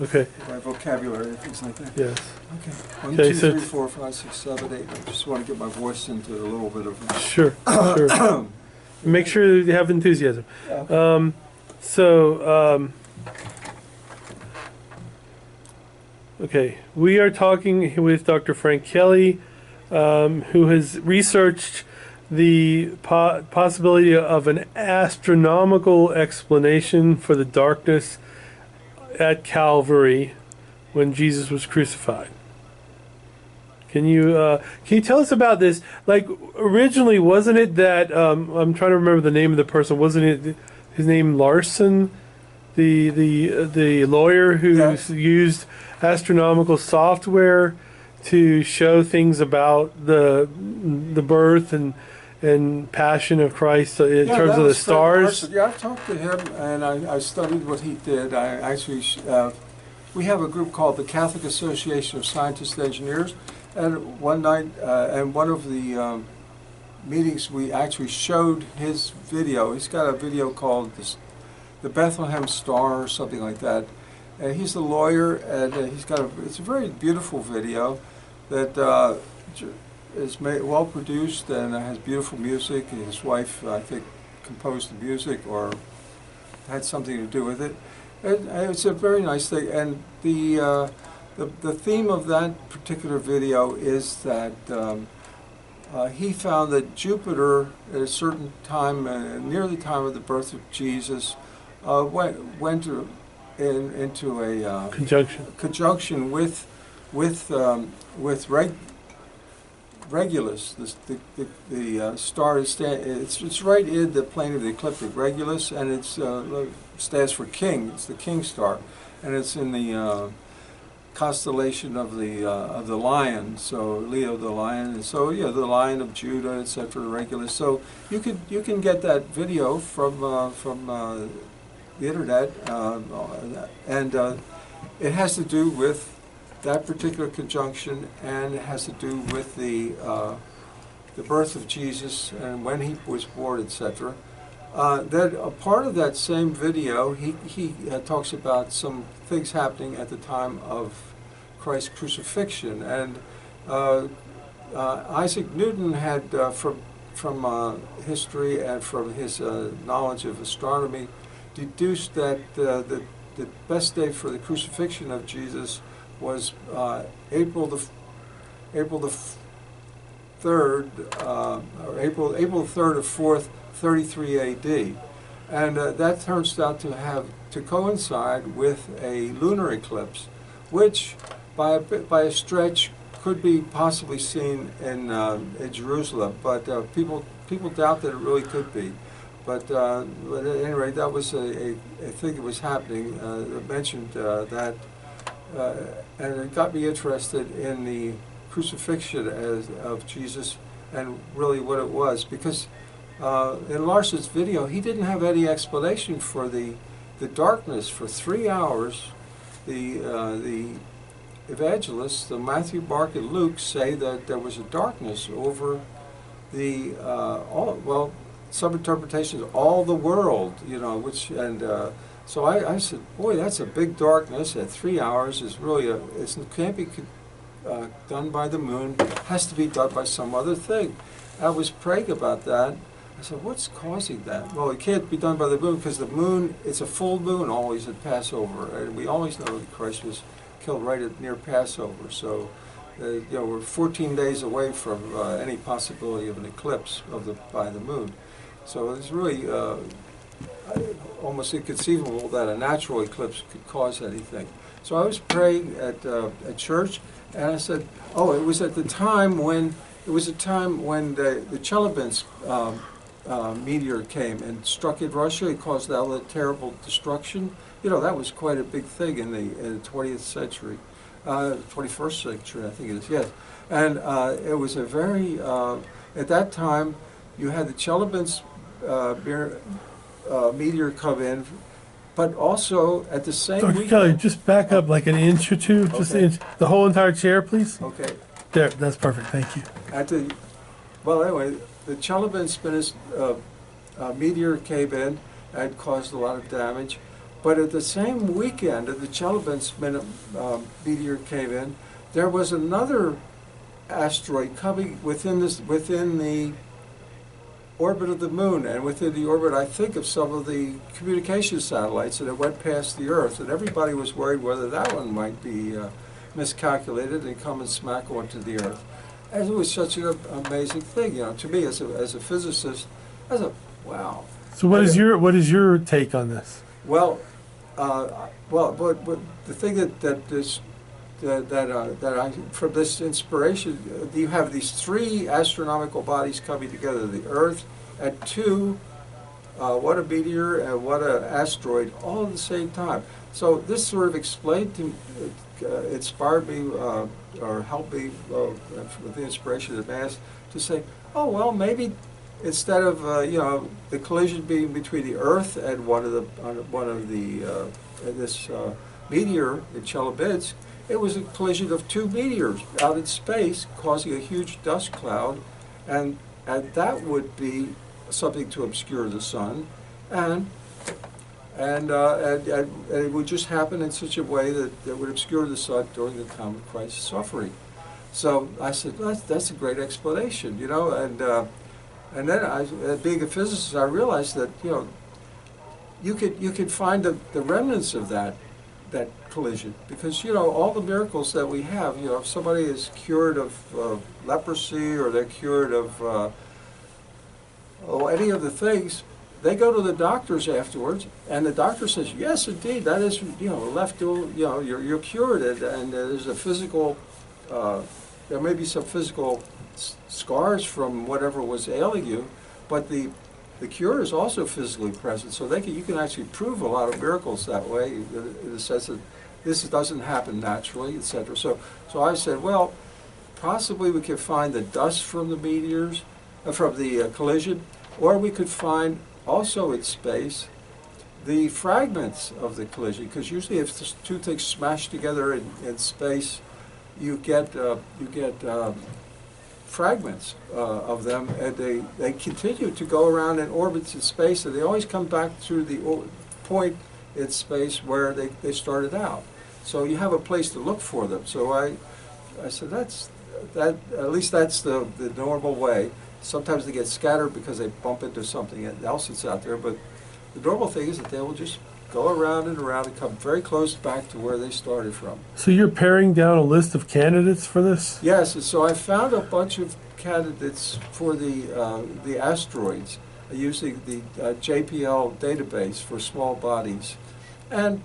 Okay. My vocabulary and things like that. Yes. Okay. 1, Okay, 2, so 3, 4, 5, 6, 7, 8. I just want to get my voice into a little bit of. Sure. Sure. Make sure you have enthusiasm. Okay. Okay, we are talking with Dr. Frank Kelly, who has researched the possibility of an astronomical explanation for the darkness at Calvary when Jesus was crucified. Can you tell us about this? Like, originally, wasn't it that I'm trying to remember the name of the person? Wasn't it his name Larson, the lawyer who used astronomical software to show things about the birth and passion of Christ in terms of the stars? Yeah, I've talked to him and I studied what he did. I actually we have a group called the Catholic Association of Scientists and Engineers. And one night, and one of the meetings, we actually showed his video. He's got a video called the Bethlehem Star or something like that. And he's a lawyer, and it's a very beautiful video that is well produced and has beautiful music. His wife, I think, composed the music or had something to do with it. And it's a very nice thing. And the theme of that particular video is that he found that Jupiter, at a certain time, near the time of the birth of Jesus, went into a conjunction with Regulus. The star it's right in the plane of the ecliptic, Regulus, and it stands for King. It's the King star, and it's in the constellation of the lion, so Leo the lion, and so yeah, the Lion of Judah, etc. Regulus. So you can get that video from the internet, and it has to do with that particular conjunction, and it has to do with the birth of Jesus and when he was born, etc. That a part of that same video, he talks about some things happening at the time of Christ's crucifixion, and Isaac Newton had, from history and from his knowledge of astronomy, deduced that the best day for the crucifixion of Jesus was April the 3rd, or April the 3rd or 4th, 33 A.D. And that turns out to coincide with a lunar eclipse, which by a stretch could be possibly seen in Jerusalem, but people doubt that it really could be. But at any rate, that was a thing that was happening. I mentioned that, and it got me interested in the crucifixion of Jesus and really what it was, because in Larson's video, he didn't have any explanation for the darkness. For 3 hours, the evangelists, the Matthew, Mark, and Luke, say that there was a darkness over the some interpretations, all the world, so I said, boy, that's a big darkness at 3 hours. Is really it can't be done by the moon. It has to be done by some other thing. I was praying about that. I said, what's causing that? Well, it can't be done by the moon because the moon, it's a full moon always at Passover, and we always know that Christ was killed right near Passover. So, we're 14 days away from any possibility of an eclipse by the moon. So it's really almost inconceivable that a natural eclipse could cause anything. So I was praying at church, and I said, oh, it was at the time when the Chelyabinsk meteor came and struck in Russia. It caused all that terrible destruction. That was quite a big thing in the 20th century, 21st century, I think it is. Yes, and it was a very at that time you had the Chelyabinsk meteor come in, but also at the same Dr. Kelly, just back up like an inch or two, just okay. the whole entire chair, please. Okay. There, that's perfect. Thank you. Anyway, the Chelyabinsk meteor came in and caused a lot of damage, But at the same weekend that the Chelabinsk meteor came in, there was another asteroid coming within the orbit of the moon and within the orbit, I think, of some of the communication satellites, and it went past the Earth, and everybody was worried whether that one might be miscalculated and come and smack onto the Earth. And it was such an amazing thing, to me as a physicist. I thought, wow. So what is your take on this? Well, but the thing that I, from this inspiration, you have these three astronomical bodies coming together: the Earth and two, what a meteor and what an asteroid, all at the same time. So this sort of explained to, inspired me or helped me with the inspiration of mass to say, oh well, maybe instead of the collision being between the Earth and this meteor in Chelyabinsk, it was a collision of two meteors out in space, causing a huge dust cloud, and that would be something to obscure the sun, and it would just happen in such a way that it would obscure the sun during the time of Christ's suffering. So I said, well, that's a great explanation, and then being a physicist, I realized that you could find the remnants of that collision, because all the miracles that we have, if somebody is cured of leprosy, or they're cured of any of the things, they go to the doctors afterwards, and the doctor says, yes, indeed, that is you're cured, and there's a physical there may be some physical scars from whatever was ailing you, but the cure is also physically present. So you can actually prove a lot of miracles that way, in the sense that this doesn't happen naturally, etc. So I said, well, possibly we could find the dust from the meteors, from the collision, or we could find also in space the fragments of the collision, because usually if the two things smash together in space, you get fragments of them, and they continue to go around in orbits in space, and they always come back through the point in space where they started out. So you have a place to look for them. So I said at least that's the normal way. Sometimes they get scattered because they bump into something else that's out there, but the normal thing is that they will just go around and around and come very close back to where they started from. So you're paring down a list of candidates for this? Yes, and so I found a bunch of candidates for the asteroids using the JPL database for small bodies. And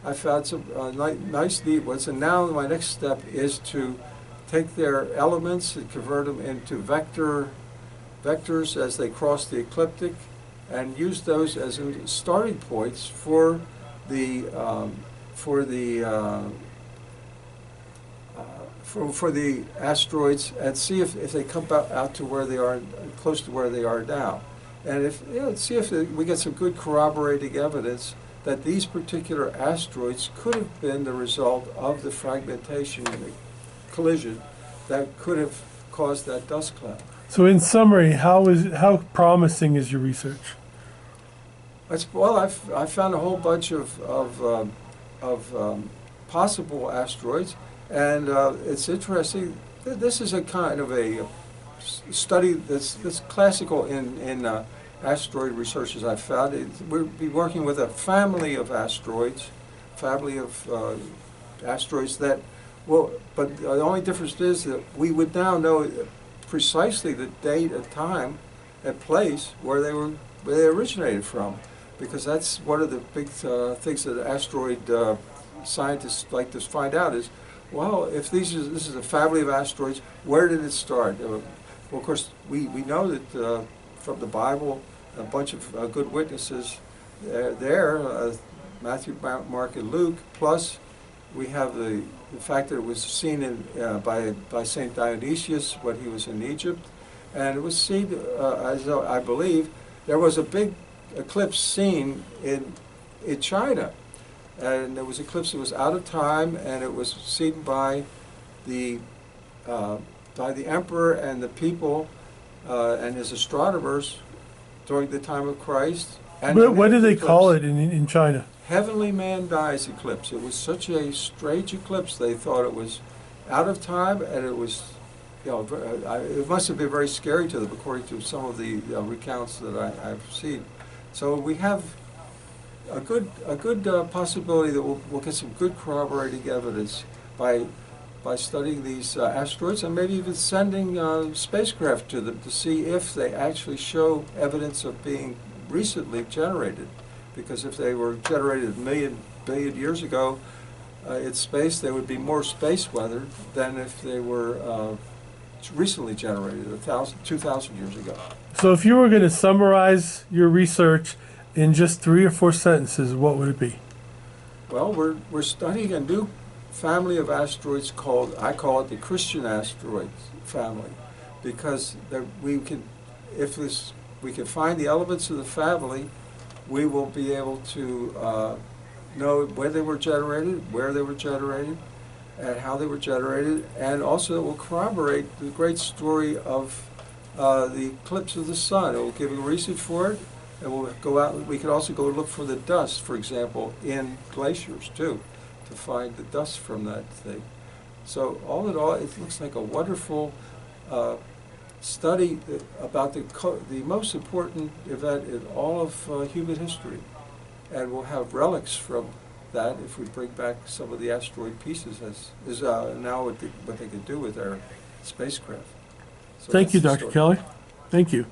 I found some nice, neat ones, and now my next step is to take their elements and convert them into vectors as they cross the ecliptic, and use those as starting points for the asteroids, and see if they come out to where they are, close to where they are now, and see if we get some good corroborating evidence that these particular asteroids could have been the result of the fragmentation collision that could have caused that dust cloud. So in summary, how promising is your research? Well, I found a whole bunch of possible asteroids, and it's interesting. This is a kind of a study that's classical in asteroid research, as I've found. We'll be working with a family of asteroids, that well, but the only difference is that we would now know precisely the date and time and place where they originated from, because that's one of the big things that asteroid scientists like to find out is, well, if this is a family of asteroids, where did it start? Well, of course, we know that from the Bible, a bunch of good witnesses there, Matthew, Mark, and Luke, plus we have the fact that it was seen by St. Dionysius when he was in Egypt, and it was seen, as I believe, there was a big eclipse seen in China, and there was an eclipse that was out of time, and it was seen by the emperor and the people and his astronomers during the time of Christ. And what do they call it in China? Heavenly Man Dies eclipse. It was such a strange eclipse. They thought it was out of time, and it was, it must have been very scary to them, according to some of the recounts that I've seen. So we have a good possibility that we'll get some good corroborating evidence by studying these asteroids, and maybe even sending spacecraft to them to see if they actually show evidence of being recently generated. Because if they were generated a billion years ago in space, they would be more space weathered than if they were recently generated 2,000 years ago. So if you were going to summarize your research in just 3 or 4 sentences, what would it be? Well, we're studying a new family of asteroids I call it the Christian Asteroids family, because we can find the elements of the family, we will be able to know when they were generated, where they were generated, and how they were generated, and also it will corroborate the great story of the eclipse of the sun. It will give a reason for it, and we'll go out. We could also go look for the dust, for example, in glaciers too, to find the dust from that thing. So all in all, it looks like a wonderful study about the most important event in all of human history. And we'll have relics from that if we bring back some of the asteroid pieces, as is now what they can do with our spacecraft. So Thank you, that's the Dr. story. Kelly. Thank you.